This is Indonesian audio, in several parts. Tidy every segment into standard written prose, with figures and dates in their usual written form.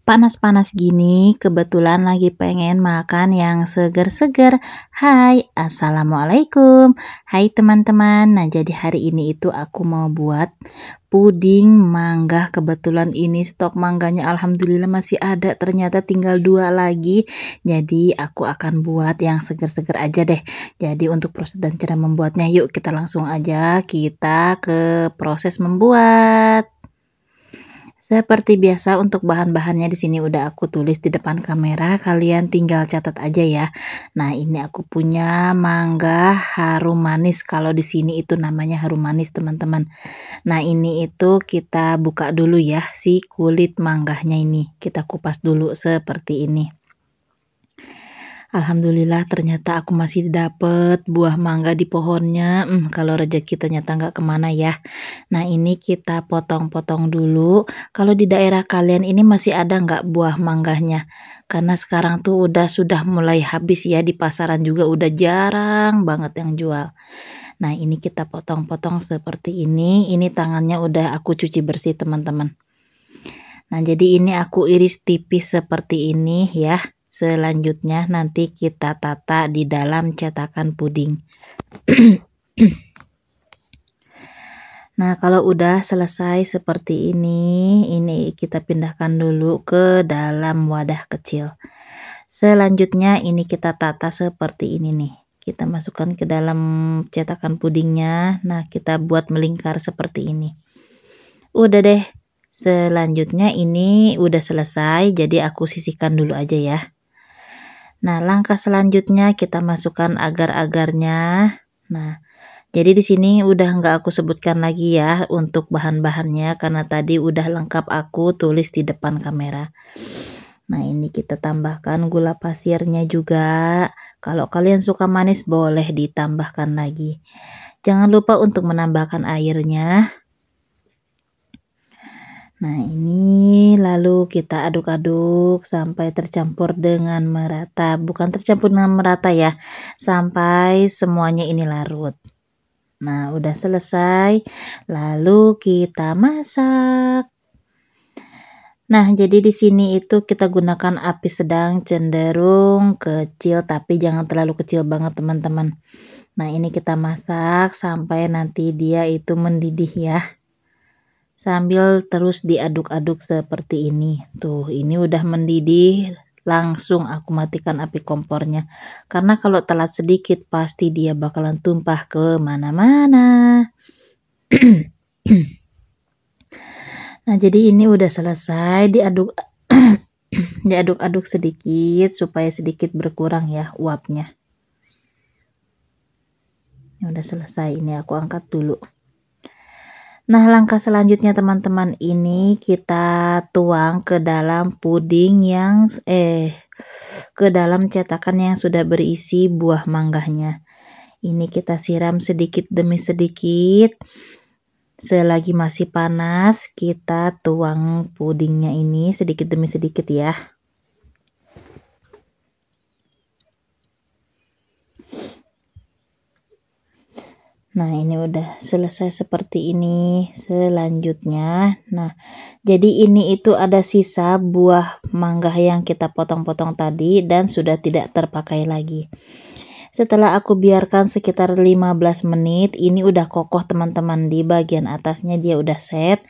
Panas-panas gini, kebetulan lagi pengen makan yang seger-seger. Hai, Assalamualaikum. Hai teman-teman. Nah, jadi hari ini itu aku mau buat puding mangga. Kebetulan ini stok mangganya alhamdulillah masih ada. Ternyata tinggal 2 lagi. Jadi aku akan buat yang seger-seger aja deh. Jadi untuk proses dan cara membuatnya, yuk kita langsung aja kita ke proses membuat. Seperti biasa untuk bahan-bahannya di sini udah aku tulis di depan kamera, kalian tinggal catat aja ya. Nah, ini aku punya mangga harum manis. Kalau di sini itu namanya harum manis, teman-teman. Nah, ini itu kita buka dulu ya si kulit mangganya ini. Kita kupas dulu seperti ini. Alhamdulillah ternyata aku masih dapet buah mangga di pohonnya. Kalau rezeki ternyata nggak kemana ya. Nah, ini kita potong-potong dulu. Kalau di daerah kalian ini masih ada nggak buah mangganya? Karena sekarang tuh sudah mulai habis ya, di pasaran juga udah jarang banget yang jual. Nah, ini kita potong-potong seperti ini. Ini tangannya udah aku cuci bersih, teman-teman. Nah, jadi ini aku iris tipis seperti ini ya. Selanjutnya nanti kita tata di dalam cetakan puding. Nah, kalau udah selesai seperti ini kita pindahkan dulu ke dalam wadah kecil. Selanjutnya ini kita tata seperti ini nih. Kita masukkan ke dalam cetakan pudingnya. Nah, kita buat melingkar seperti ini. Udah deh. Selanjutnya ini udah selesai, jadi aku sisihkan dulu aja ya. Nah, langkah selanjutnya kita masukkan agar-agarnya. Nah, jadi di sini udah nggak aku sebutkan lagi ya untuk bahan-bahannya karena tadi udah lengkap aku tulis di depan kamera. Nah, ini kita tambahkan gula pasirnya juga. Kalau kalian suka manis boleh ditambahkan lagi. Jangan lupa untuk menambahkan airnya. Nah, ini lalu kita aduk-aduk sampai tercampur dengan merata. Bukan tercampur dengan merata ya, sampai semuanya ini larut. Nah, udah selesai. Lalu kita masak. Nah, jadi di sini itu kita gunakan api sedang cenderung kecil, tapi jangan terlalu kecil banget, teman-teman. Nah, ini kita masak sampai nanti dia itu mendidih ya. Sambil terus diaduk-aduk seperti ini. Tuh, ini udah mendidih, langsung aku matikan api kompornya. Karena kalau telat sedikit pasti dia bakalan tumpah ke mana-mana. Nah, jadi ini udah selesai diaduk diaduk-aduk sedikit supaya sedikit berkurang ya uapnya. Ini udah selesai, ini aku angkat dulu. Nah, langkah selanjutnya teman-teman, ini kita tuang ke dalam puding yang ke dalam cetakan yang sudah berisi buah mangganya. Ini kita siram sedikit demi sedikit. Selagi masih panas, kita tuang pudingnya ini sedikit demi sedikit ya. Nah, ini udah selesai seperti ini. Selanjutnya, nah, jadi ini itu ada sisa buah mangga yang kita potong-potong tadi dan sudah tidak terpakai lagi. Setelah aku biarkan sekitar 15 menit, ini udah kokoh teman-teman. Di bagian atasnya dia udah set.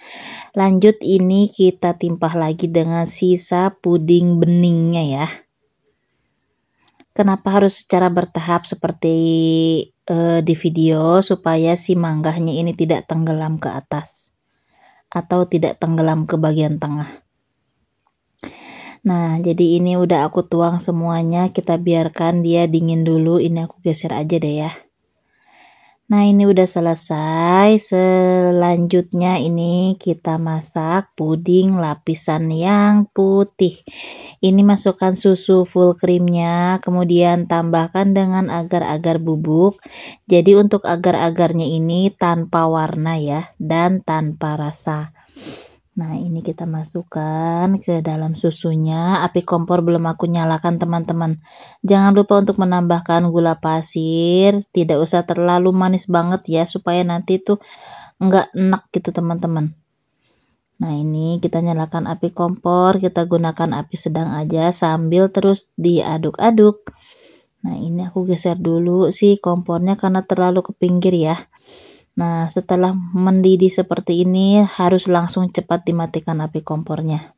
Lanjut ini kita timpah lagi dengan sisa puding beningnya ya. Kenapa harus secara bertahap seperti di video, supaya si mangganya ini tidak tenggelam ke atas atau tidak tenggelam ke bagian tengah. Nah, jadi ini udah aku tuang semuanya, kita biarkan dia dingin dulu. Ini aku geser aja deh ya. Nah, ini udah selesai. Selanjutnya ini kita masak puding lapisan yang putih. Ini masukkan susu full creamnya, kemudian tambahkan dengan agar-agar bubuk. Jadi untuk agar-agarnya ini tanpa warna ya, dan tanpa rasa. Nah, ini kita masukkan ke dalam susunya. Api kompor belum aku nyalakan teman-teman. Jangan lupa untuk menambahkan gula pasir. Tidak usah terlalu manis banget ya, supaya nanti tuh enggak enak gitu teman-teman. Nah, ini kita nyalakan api kompor, kita gunakan api sedang aja sambil terus diaduk-aduk. Nah, ini aku geser dulu sih kompornya karena terlalu ke pinggir ya. Nah, setelah mendidih seperti ini harus langsung cepat dimatikan api kompornya.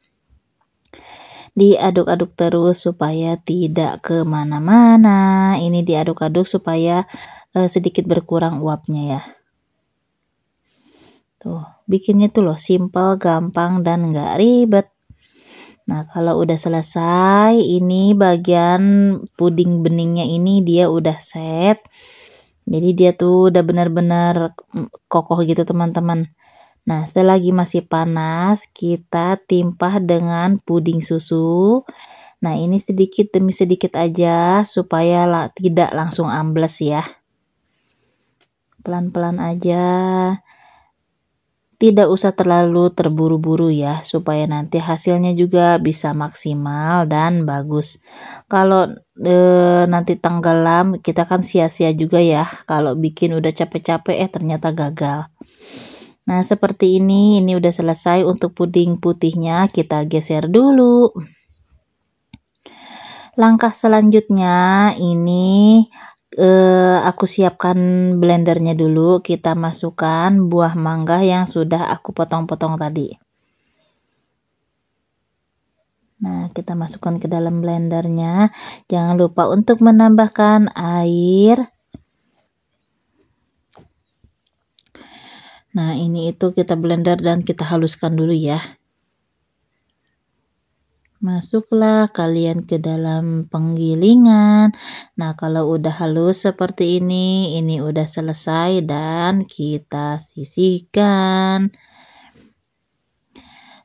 Diaduk-aduk terus supaya tidak kemana-mana. Ini diaduk-aduk supaya sedikit berkurang uapnya ya. Tuh, bikinnya tuh loh simple, gampang, dan nggak ribet. Nah, kalau udah selesai, ini bagian puding beningnya ini dia udah set. Jadi dia tuh udah benar-benar kokoh gitu teman-teman. Nah, selagi masih panas, kita timpah dengan puding susu. Nah, ini sedikit demi sedikit aja supaya tidak langsung ambles ya. Pelan-pelan aja. Tidak usah terlalu terburu-buru ya, supaya nanti hasilnya juga bisa maksimal dan bagus. Kalau nanti tenggelam, kita kan sia-sia juga ya. Kalau bikin udah capek-capek ternyata gagal. Nah, seperti ini udah selesai untuk puding putihnya, kita geser dulu. Langkah selanjutnya ini aku siapkan blendernya dulu, kita masukkan buah mangga yang sudah aku potong-potong tadi. Nah, kita masukkan ke dalam blendernya. Jangan lupa untuk menambahkan air. Nah, ini itu kita blender dan kita haluskan dulu ya. Masuklah kalian ke dalam penggilingan. Nah, kalau udah halus seperti ini udah selesai dan kita sisihkan.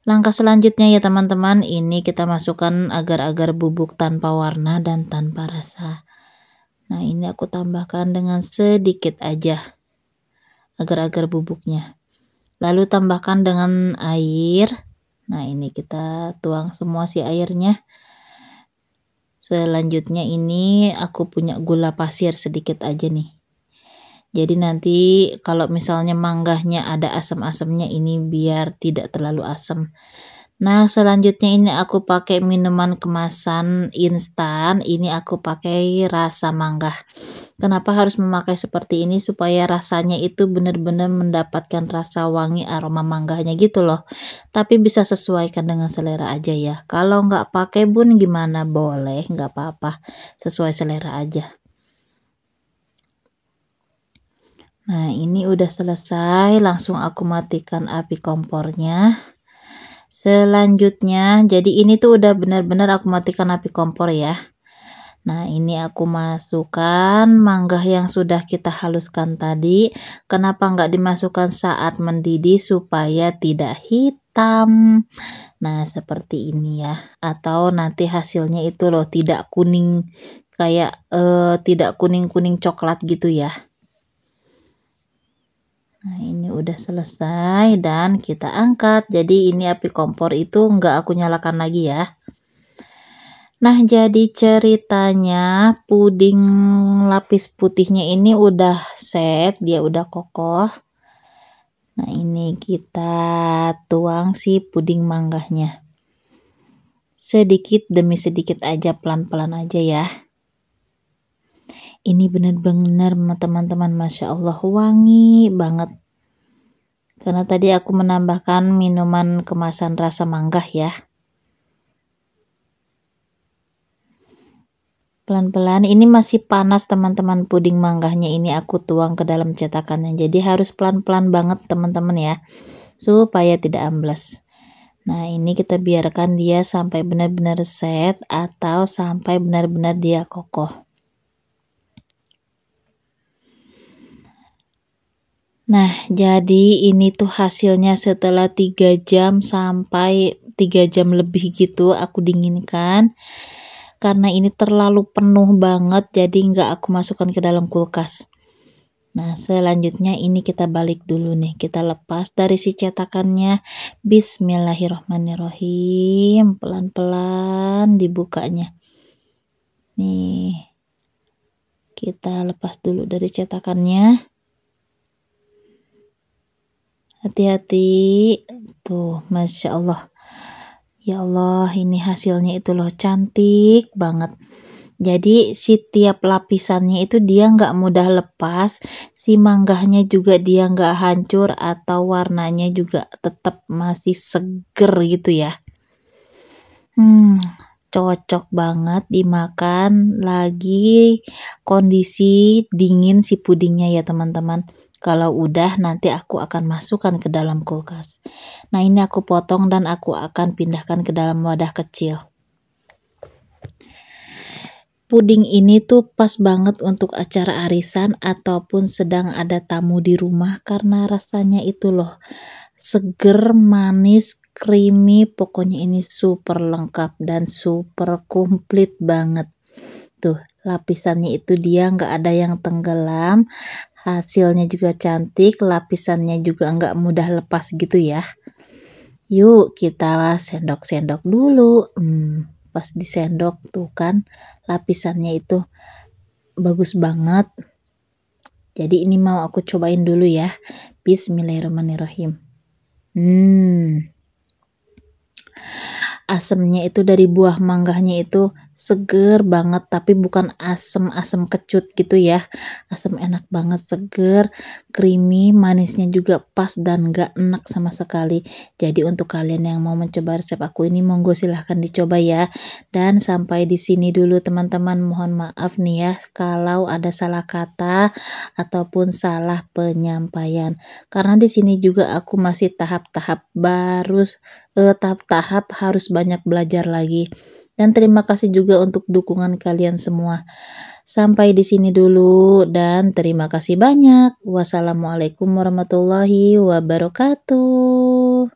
Langkah selanjutnya ya teman-teman, ini kita masukkan agar-agar bubuk tanpa warna dan tanpa rasa. Nah, ini aku tambahkan dengan sedikit aja agar-agar bubuknya. Lalu tambahkan dengan air. Nah, ini kita tuang semua si airnya. Selanjutnya ini aku punya gula pasir sedikit aja nih. Jadi nanti kalau misalnya manggahnya ada asam-asamnya ini biar tidak terlalu asam. Nah, selanjutnya ini aku pakai minuman kemasan instan. Ini aku pakai rasa mangga. Kenapa harus memakai seperti ini? Supaya rasanya itu benar-benar mendapatkan rasa wangi aroma mangganya gitu loh. Tapi bisa sesuaikan dengan selera aja ya. Kalau nggak pakai bun gimana? Boleh, nggak apa-apa. Sesuai selera aja. Nah, ini udah selesai. Langsung aku matikan api kompornya. Selanjutnya, jadi ini tuh udah benar-benar aku matikan api kompor ya. Nah, ini aku masukkan mangga yang sudah kita haluskan tadi. Kenapa nggak dimasukkan saat mendidih supaya tidak hitam? Nah, seperti ini ya. Atau nanti hasilnya itu loh tidak kuning kayak tidak kuning-kuning coklat gitu ya. Nah, ini udah selesai dan kita angkat. Jadi ini api kompor itu enggak aku nyalakan lagi ya. Nah, jadi ceritanya puding lapis putihnya ini udah set, dia udah kokoh. Nah, ini kita tuang si puding mangganya. Sedikit demi sedikit aja, pelan-pelan aja ya. Ini benar-benar teman-teman, Masya Allah wangi banget. Karena tadi aku menambahkan minuman kemasan rasa mangga ya. Pelan-pelan, ini masih panas teman-teman puding mangganya ini aku tuang ke dalam cetakannya. Jadi harus pelan-pelan banget teman-teman ya. Supaya tidak ambles. Nah, ini kita biarkan dia sampai benar-benar set atau sampai benar-benar dia kokoh. Nah, jadi ini tuh hasilnya setelah 3 jam sampai 3 jam lebih gitu aku dinginkan. Karena ini terlalu penuh banget, jadi nggak aku masukkan ke dalam kulkas. Nah, selanjutnya ini kita balik dulu nih. Kita lepas dari si cetakannya. Bismillahirrohmanirrohim. Pelan-pelan dibukanya. Nih, kita lepas dulu dari cetakannya. Hati-hati. Tuh, Masya Allah. Ya Allah, ini hasilnya itu loh cantik banget. Jadi setiap lapisannya itu dia nggak mudah lepas, si manggahnya juga dia nggak hancur atau warnanya juga tetap masih seger gitu ya. Cocok banget dimakan lagi kondisi dingin si pudingnya ya teman-teman. Kalau udah nanti aku akan masukkan ke dalam kulkas. Nah ini aku potong dan aku akan pindahkan ke dalam wadah kecil. Puding ini tuh pas banget untuk acara arisan ataupun sedang ada tamu di rumah karena rasanya itu loh seger, manis, creamy, pokoknya ini super lengkap dan super komplit banget. Tuh, lapisannya itu dia nggak ada yang tenggelam, hasilnya juga cantik, lapisannya juga nggak mudah lepas gitu ya. Yuk kita sendok-sendok dulu. Pas disendok tuh kan lapisannya itu bagus banget. Jadi ini mau aku cobain dulu ya. Bismillahirrahmanirrahim. Asemnya itu dari buah mangganya itu seger banget, tapi bukan asem-asem kecut gitu ya. Asem enak banget, seger, creamy, manisnya juga pas dan gak enak sama sekali. Jadi untuk kalian yang mau mencoba resep aku ini monggo silahkan dicoba ya. Dan sampai di sini dulu teman-teman, mohon maaf nih ya kalau ada salah kata ataupun salah penyampaian. Karena di sini juga aku masih tahap-tahap tahap-tahap harus banyak belajar lagi. Dan terima kasih juga untuk dukungan kalian semua. Sampai di sini dulu dan terima kasih banyak. Wassalamualaikum warahmatullahi wabarakatuh.